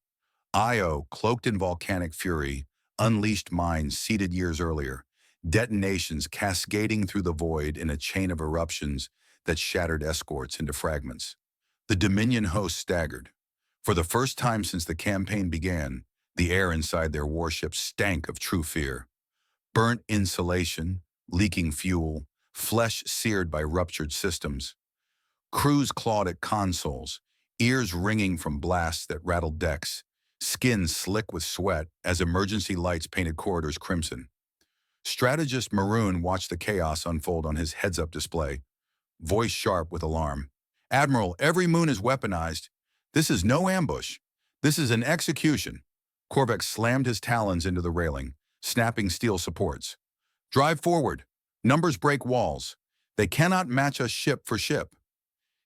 Io, cloaked in volcanic fury, unleashed mines seeded years earlier, detonations cascading through the void in a chain of eruptions that shattered escorts into fragments. The Dominion host staggered. For the first time since the campaign began, the air inside their warships stank of true fear. Burnt insulation, leaking fuel, flesh seared by ruptured systems. Crews clawed at consoles, ears ringing from blasts that rattled decks, skin slick with sweat as emergency lights painted corridors crimson. Strategist Maroon watched the chaos unfold on his heads-up display, voice sharp with alarm. "Admiral, every moon is weaponized. This is no ambush. This is an execution." Korvek slammed his talons into the railing, snapping steel supports. "Drive forward. Numbers break walls. They cannot match us ship for ship."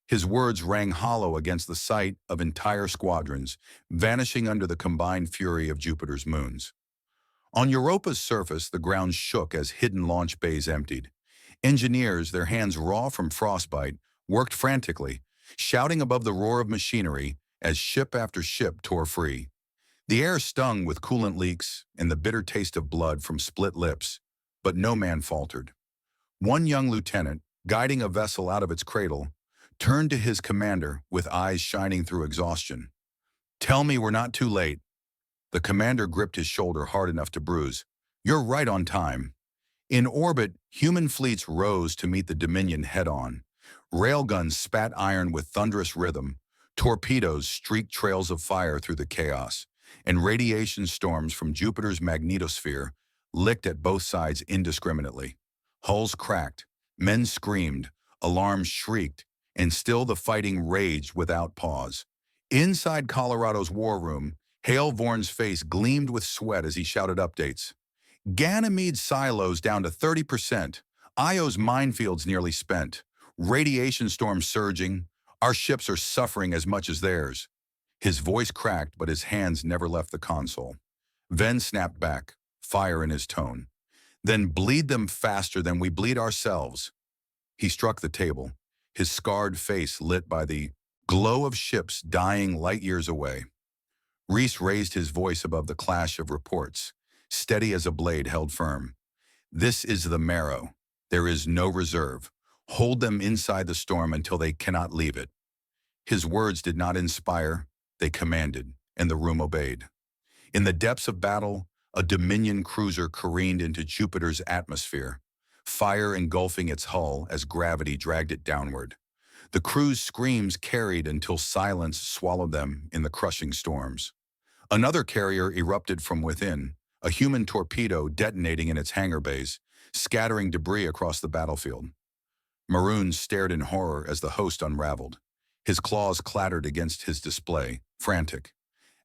His words rang hollow against the sight of entire squadrons, vanishing under the combined fury of Jupiter's moons. On Europa's surface, the ground shook as hidden launch bays emptied. Engineers, their hands raw from frostbite, worked frantically, shouting above the roar of machinery as ship after ship tore free. The air stung with coolant leaks and the bitter taste of blood from split lips, but no man faltered. One young lieutenant, guiding a vessel out of its cradle, turned to his commander with eyes shining through exhaustion. "Tell me we're not too late." The commander gripped his shoulder hard enough to bruise. "You're right on time. In orbit, human fleets rose to meet the Dominion head-on. Railguns spat iron with thunderous rhythm, torpedoes streaked trails of fire through the chaos, and radiation storms from Jupiter's magnetosphere licked at both sides indiscriminately. Hulls cracked, men screamed, alarms shrieked, and still the fighting raged without pause. Inside Colorado's war room, Hale Vorn's face gleamed with sweat as he shouted updates. Ganymede's silos down to 30%. Io's minefields nearly spent. Radiation storms surging. Our ships are suffering as much as theirs. His voice cracked, but his hands never left the console. Ven snapped back, fire in his tone. Then bleed them faster than we bleed ourselves. He struck the table, his scarred face lit by the glow of ships dying light years away. Reese raised his voice above the clash of reports, steady as a blade held firm. This is the marrow. There is no reserve. Hold them inside the storm until they cannot leave it. His words did not inspire, they commanded, and the room obeyed. In the depths of battle, a Dominion cruiser careened into Jupiter's atmosphere, fire engulfing its hull as gravity dragged it downward. The crew's screams carried until silence swallowed them in the crushing storms. Another carrier erupted from within, a human torpedo detonating in its hangar bays, scattering debris across the battlefield. Maroon stared in horror as the host unraveled. His claws clattered against his display, frantic.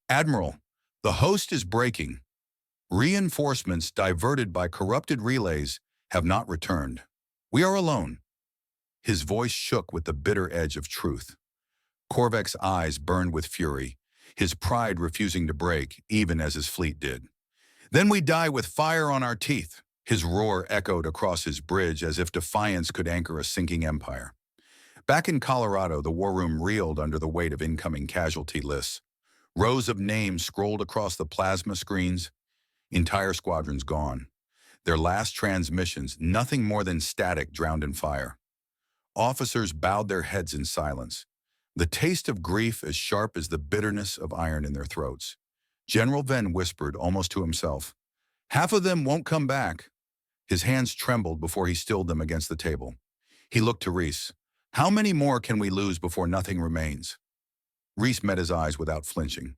"Admiral, the host is breaking. Reinforcements diverted by corrupted relays have not returned. We are alone." His voice shook with the bitter edge of truth. Korvac's eyes burned with fury, his pride refusing to break, even as his fleet did. "Then we die with fire on our teeth." His roar echoed across his bridge as if defiance could anchor a sinking empire. Back in Colorado, the war room reeled under the weight of incoming casualty lists. Rows of names scrolled across the plasma screens. Entire squadrons gone. Their last transmissions, nothing more than static drowned in fire. Officers bowed their heads in silence, the taste of grief as sharp as the bitterness of iron in their throats. General Ven whispered almost to himself, "Half of them won't come back." His hands trembled before he stilled them against the table. He looked to Reese. "How many more can we lose before nothing remains?" Reese met his eyes without flinching.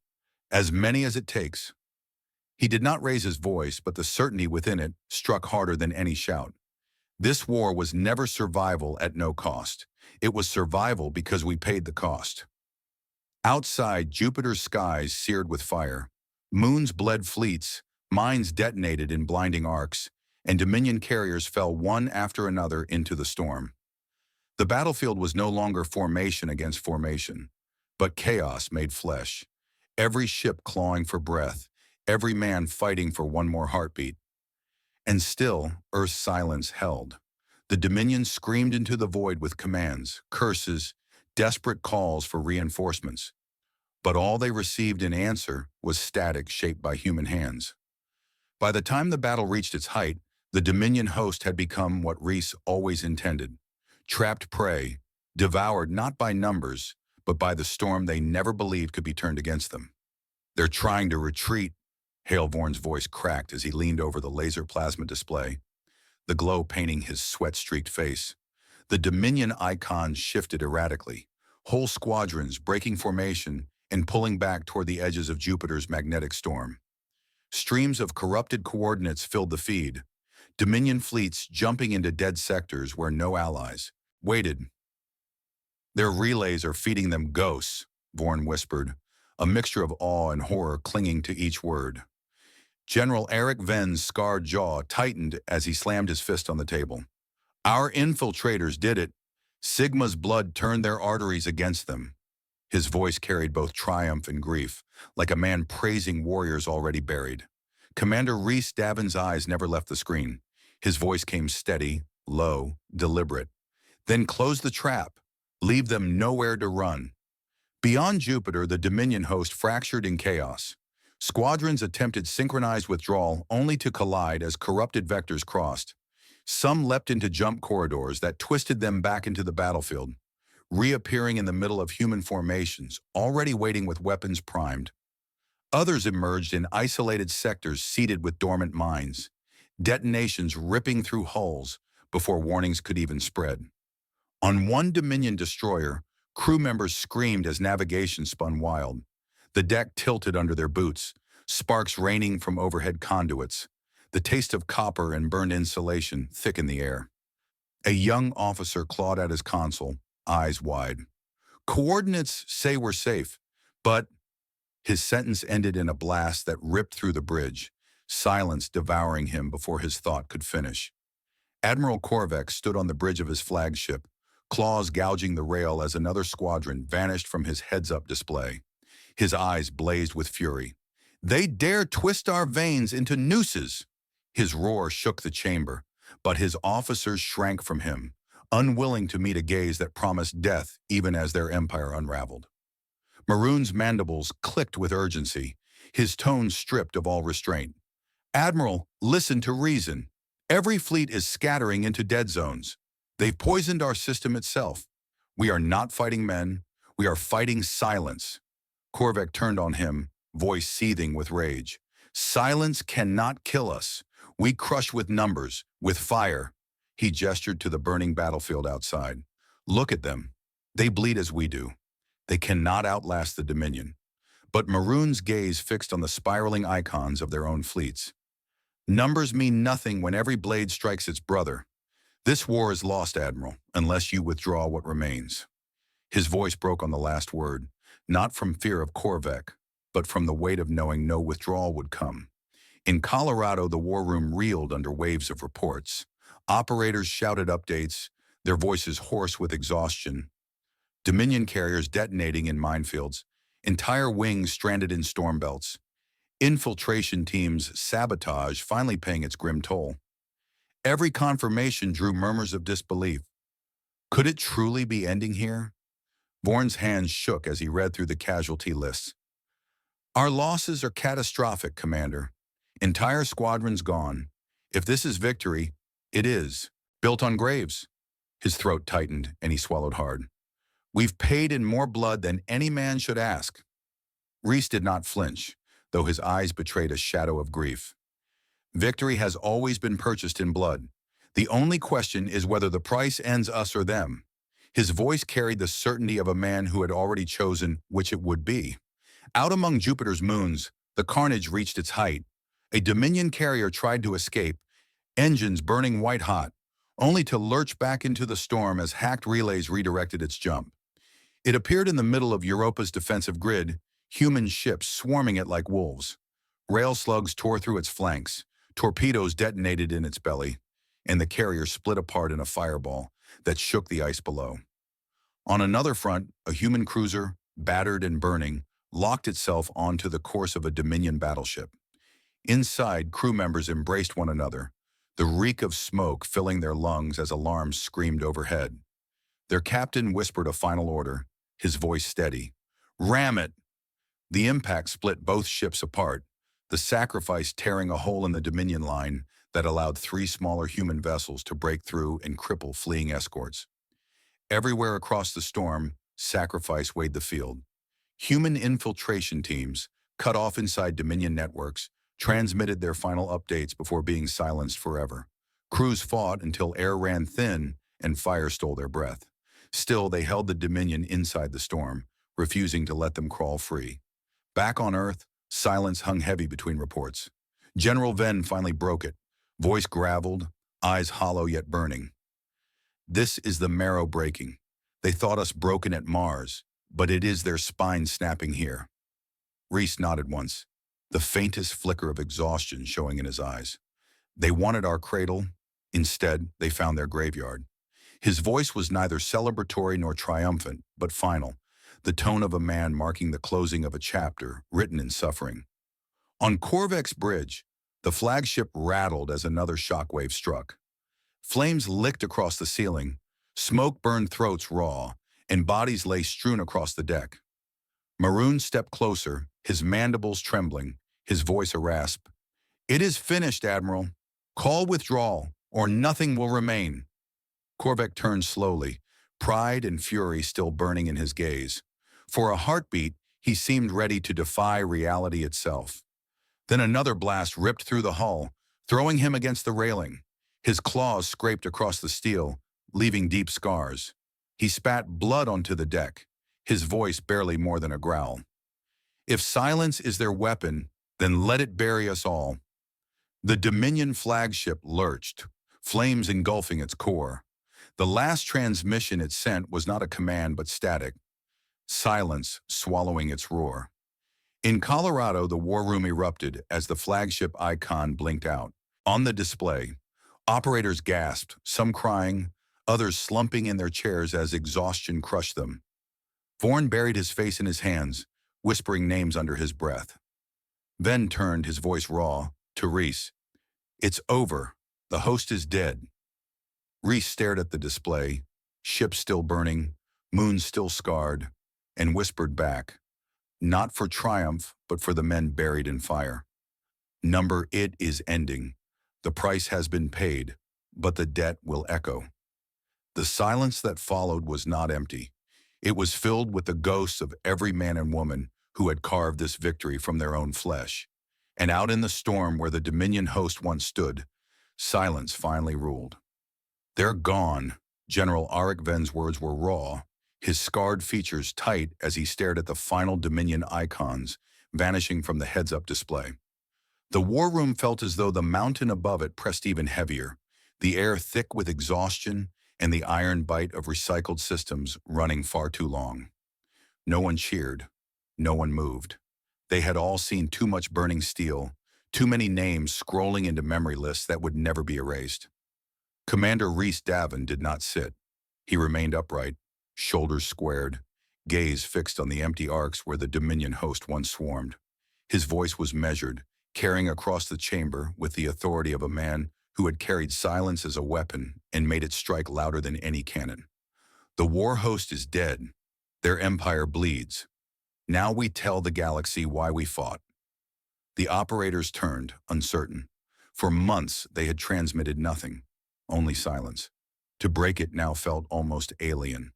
"As many as it takes." He did not raise his voice, but the certainty within it struck harder than any shout. This war was never survival at no cost. It was survival because we paid the cost. Outside, Jupiter's skies seared with fire. Moons bled fleets, mines detonated in blinding arcs, and Dominion carriers fell one after another into the storm. The battlefield was no longer formation against formation, but chaos made flesh. Every ship clawing for breath, every man fighting for one more heartbeat. And still, Earth's silence held. The Dominion screamed into the void with commands, curses, desperate calls for reinforcements. But all they received in answer was static shaped by human hands. By the time the battle reached its height, the Dominion host had become what Reese always intended. Trapped prey, devoured not by numbers, but by the storm they never believed could be turned against them. "They're trying to retreat," Hale Vorn's voice cracked as he leaned over the laser plasma display, the glow painting his sweat-streaked face. The Dominion icons shifted erratically, whole squadrons breaking formation and pulling back toward the edges of Jupiter's magnetic storm. Streams of corrupted coordinates filled the feed, Dominion fleets jumping into dead sectors where no allies waited. "Their relays are feeding them ghosts," Vorn whispered, a mixture of awe and horror clinging to each word. General Eric Ven's scarred jaw tightened as he slammed his fist on the table. "Our infiltrators did it. Sigma's blood turned their arteries against them." His voice carried both triumph and grief, like a man praising warriors already buried. Commander Reese Davin's eyes never left the screen. His voice came steady, low, deliberate. "Then close the trap. Leave them nowhere to run." Beyond Jupiter, the Dominion host fractured in chaos. Squadrons attempted synchronized withdrawal only to collide as corrupted vectors crossed. Some leapt into jump corridors that twisted them back into the battlefield, reappearing in the middle of human formations, already waiting with weapons primed. Others emerged in isolated sectors seeded with dormant mines. detonations ripping through hulls before warnings could even spread. On one Dominion destroyer, crew members screamed as navigation spun wild. The deck tilted under their boots, sparks raining from overhead conduits. The taste of copper and burned insulation thick in the air. A young officer clawed at his console, eyes wide. Coordinates say we're safe, but his sentence ended in a blast that ripped through the bridge, silence devouring him before his thought could finish. Admiral Korvac stood on the bridge of his flagship, claws gouging the rail as another squadron vanished from his heads-up display. His eyes blazed with fury. "They dare twist our veins into nooses!" His roar shook the chamber, but his officers shrank from him, unwilling to meet a gaze that promised death even as their empire unraveled. Maroon's mandibles clicked with urgency, his tone stripped of all restraint. "Admiral, listen to reason. Every fleet is scattering into dead zones. They've poisoned our system itself. We are not fighting men. We are fighting silence." Korvac turned on him, voice seething with rage. "Silence cannot kill us. We crush with numbers, with fire." He gestured to the burning battlefield outside. "Look at them. They bleed as we do. They cannot outlast the Dominion." But Maroon's gaze fixed on the spiraling icons of their own fleets. "Numbers mean nothing when every blade strikes its brother. This war is lost, Admiral, unless you withdraw what remains." His voice broke on the last word, not from fear of Korvac, but from the weight of knowing no withdrawal would come. In Colorado, the war room reeled under waves of reports. Operators shouted updates, their voices hoarse with exhaustion. Dominion carriers detonating in minefields, entire wings stranded in storm belts. Infiltration teams' sabotage finally paying its grim toll. Every confirmation drew murmurs of disbelief. Could it truly be ending here? Vorn's hands shook as he read through the casualty lists. "Our losses are catastrophic, Commander. Entire squadrons gone. If this is victory, it is. Built on graves." His throat tightened and he swallowed hard. "We've paid in more blood than any man should ask." Reese did not flinch, though his eyes betrayed a shadow of grief. "Victory has always been purchased in blood. The only question is whether the price ends us or them." His voice carried the certainty of a man who had already chosen which it would be. Out among Jupiter's moons, the carnage reached its height. A Dominion carrier tried to escape, engines burning white-hot, only to lurch back into the storm as hacked relays redirected its jump. It appeared in the middle of Europa's defensive grid, human ships swarming it like wolves. Rail slugs tore through its flanks, torpedoes detonated in its belly, and the carrier split apart in a fireball that shook the ice below. On another front, a human cruiser, battered and burning, locked itself onto the course of a Dominion battleship. Inside, crew members embraced one another, the reek of smoke filling their lungs as alarms screamed overhead. Their captain whispered a final order, his voice steady. "Ram it!" The impact split both ships apart, the sacrifice tearing a hole in the Dominion line that allowed 3 smaller human vessels to break through and cripple fleeing escorts. Everywhere across the storm, sacrifice weighed the field. Human infiltration teams, cut off inside Dominion networks, transmitted their final updates before being silenced forever. Crews fought until air ran thin and fire stole their breath. Still, they held the Dominion inside the storm, refusing to let them crawl free. Back on Earth, silence hung heavy between reports. General Venn finally broke it, voice graveled, eyes hollow yet burning. "This is the marrow breaking. They thought us broken at Mars, but it is their spine snapping here." Reese nodded once, the faintest flicker of exhaustion showing in his eyes. "They wanted our cradle. Instead, they found their graveyard." His voice was neither celebratory nor triumphant, but final, the tone of a man marking the closing of a chapter written in suffering. On Korvac's bridge, the flagship rattled as another shockwave struck. Flames licked across the ceiling, smoke burned throats raw, and bodies lay strewn across the deck. Maroon stepped closer, his mandibles trembling, his voice a rasp. "It is finished, Admiral. Call withdrawal, or nothing will remain." Korvac turned slowly, pride and fury still burning in his gaze. For a heartbeat, he seemed ready to defy reality itself. Then another blast ripped through the hull, throwing him against the railing. His claws scraped across the steel, leaving deep scars. He spat blood onto the deck, his voice barely more than a growl. If silence is their weapon, then let it bury us all. The Dominion flagship lurched, flames engulfing its core. The last transmission it sent was not a command but static, silence swallowing its roar. In Colorado, the war room erupted as the flagship icon blinked out. On the display, operators gasped, some crying, others slumping in their chairs as exhaustion crushed them. Vorn buried his face in his hands, whispering names under his breath. Then turned, his voice raw, to Reese. "It's over. The host is dead." Reese stared at the display, ship still burning, moon still scarred, and whispered back, "Not for triumph, but for the men buried in fire. Number, it is ending. The price has been paid, but the debt will echo." The silence that followed was not empty. It was filled with the ghosts of every man and woman who had carved this victory from their own flesh. And out in the storm where the Dominion host once stood, silence finally ruled. "They're gone." General Arik Ven's words were raw, his scarred features tight as he stared at the final Dominion icons vanishing from the heads-up display. The war room felt as though the mountain above it pressed even heavier, the air thick with exhaustion and the iron bite of recycled systems running far too long. No one cheered. No one moved. They had all seen too much burning steel, too many names scrolling into memory lists that would never be erased. Commander Reese Davin did not sit. He remained upright, shoulders squared, gaze fixed on the empty arcs where the Dominion host once swarmed. His voice was measured, carrying across the chamber with the authority of a man who had carried silence as a weapon and made it strike louder than any cannon. "The war host is dead. Their empire bleeds. Now we tell the galaxy why we fought." The operators turned, uncertain. For months they had transmitted nothing, only silence. To break it now felt almost alien.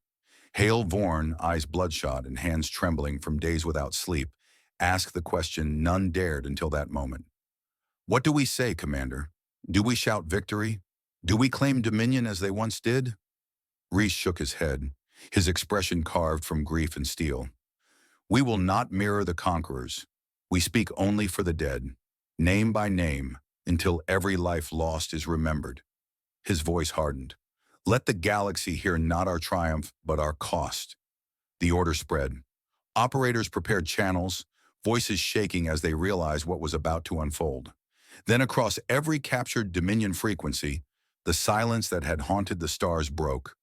Hale Vorn, eyes bloodshot and hands trembling from days without sleep, asked the question none dared until that moment. "What do we say, Commander? Do we shout victory? Do we claim Dominion as they once did?" Reese shook his head, his expression carved from grief and steel. "We will not mirror the conquerors. We speak only for the dead, name by name, until every life lost is remembered." His voice hardened. "Let the galaxy hear not our triumph, but our cost." The order spread. Operators prepared channels, voices shaking as they realized what was about to unfold. Then across every captured Dominion frequency, the silence that had haunted the stars broke.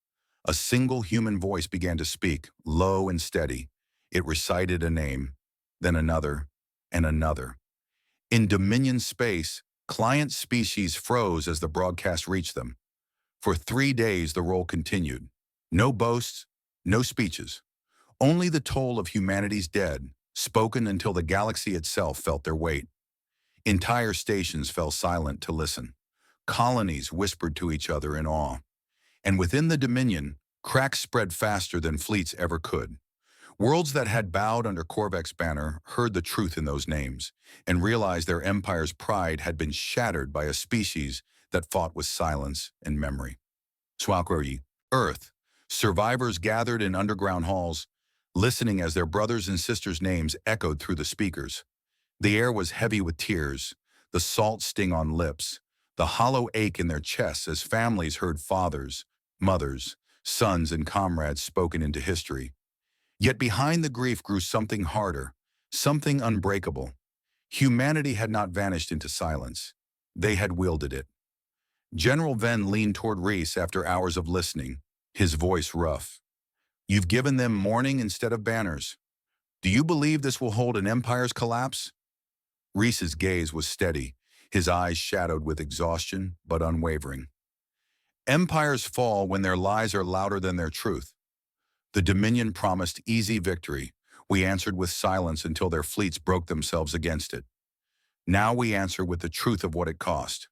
A single human voice began to speak, low and steady. It recited a name, then another, and another. In Dominion space, client species froze as the broadcast reached them. For 3 days the roll continued. No boasts, no speeches. Only the toll of humanity's dead, spoken until the galaxy itself felt their weight. Entire stations fell silent to listen. Colonies whispered to each other in awe. And within the Dominion, cracks spread faster than fleets ever could. Worlds that had bowed under Korvac's banner heard the truth in those names and realized their empire's pride had been shattered by a species that fought with silence and memory. Swalkroyi, Earth, survivors gathered in underground halls, listening as their brothers' and sisters' names echoed through the speakers. The air was heavy with tears, the salt sting on lips, the hollow ache in their chests as families heard fathers, mothers, sons, and comrades spoken into history. Yet behind the grief grew something harder, something unbreakable. Humanity had not vanished into silence. They had wielded it. General Ven leaned toward Reese after hours of listening, his voice rough. "You've given them mourning instead of banners. Do you believe this will hold an empire's collapse?" Reese's gaze was steady, his eyes shadowed with exhaustion but unwavering. "Empires fall when their lies are louder than their truth. The Dominion promised easy victory. We answered with silence until their fleets broke themselves against it. Now we answer with the truth of what it cost.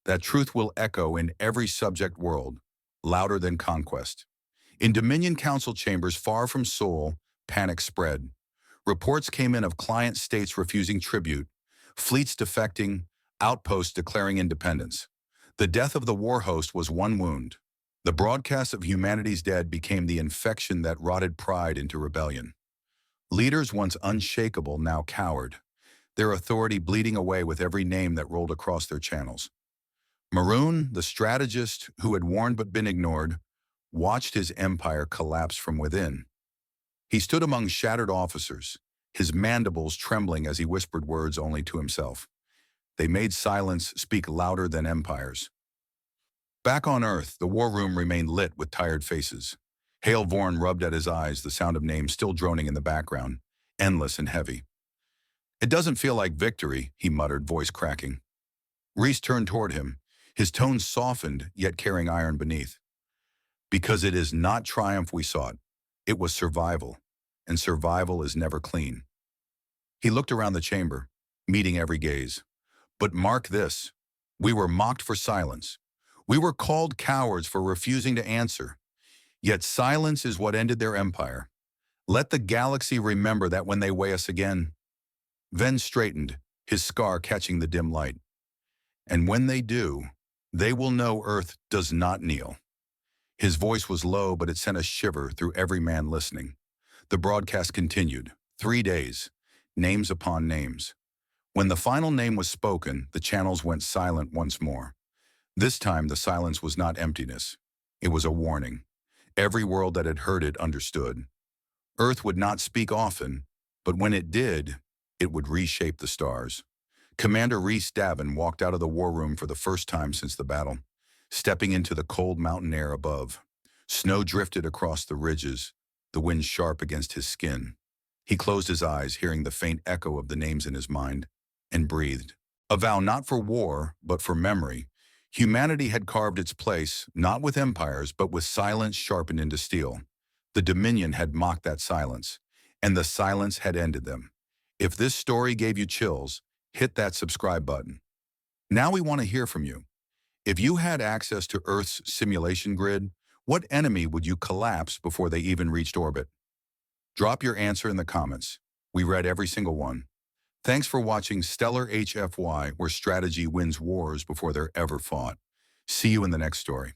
That truth will echo in every subject world, louder than conquest." In Dominion Council chambers far from Seoul, panic spread. Reports came in of client states refusing tribute, fleets defecting, Outposts declaring independence. The death of the war host was one wound. The broadcast of humanity's dead became the infection that rotted pride into rebellion. Leaders once unshakable now cowered, their authority bleeding away with every name that rolled across their channels. Maroon, the strategist who had warned but been ignored, watched his empire collapse from within. He stood among shattered officers, his mandibles trembling as he whispered words only to himself. They made silence speak louder than empires. Back on Earth, the war room remained lit with tired faces. Hale Vorn rubbed at his eyes, the sound of names still droning in the background, endless and heavy. "It doesn't feel like victory," he muttered, voice cracking. Reese turned toward him, his tone softened, yet carrying iron beneath. "Because it is not triumph we sought. It was survival, and survival is never clean." He looked around the chamber, meeting every gaze. "But mark this. We were mocked for silence. We were called cowards for refusing to answer. Yet silence is what ended their empire. Let the galaxy remember that when they weigh us again." Ven straightened, his scar catching the dim light. "And when they do, they will know Earth does not kneel." His voice was low, but it sent a shiver through every man listening. The broadcast continued. 3 days, names upon names. When the final name was spoken, the channels went silent once more. This time, the silence was not emptiness. It was a warning. Every world that had heard it understood. Earth would not speak often, but when it did, it would reshape the stars. Commander Reese Davin walked out of the war room for the first time since the battle, stepping into the cold mountain air above. Snow drifted across the ridges, the wind sharp against his skin. He closed his eyes, hearing the faint echo of the names in his mind, and breathed. A vow not for war, but for memory. Humanity had carved its place, not with empires, but with silence sharpened into steel. The Dominion had mocked that silence, and the silence had ended them. If this story gave you chills, hit that subscribe button. Now we want to hear from you. If you had access to Earth's simulation grid, what enemy would you collapse before they even reached orbit? Drop your answer in the comments. We read every single one. Thanks for watching Stellar HFY, where strategy wins wars before they're ever fought. See you in the next story.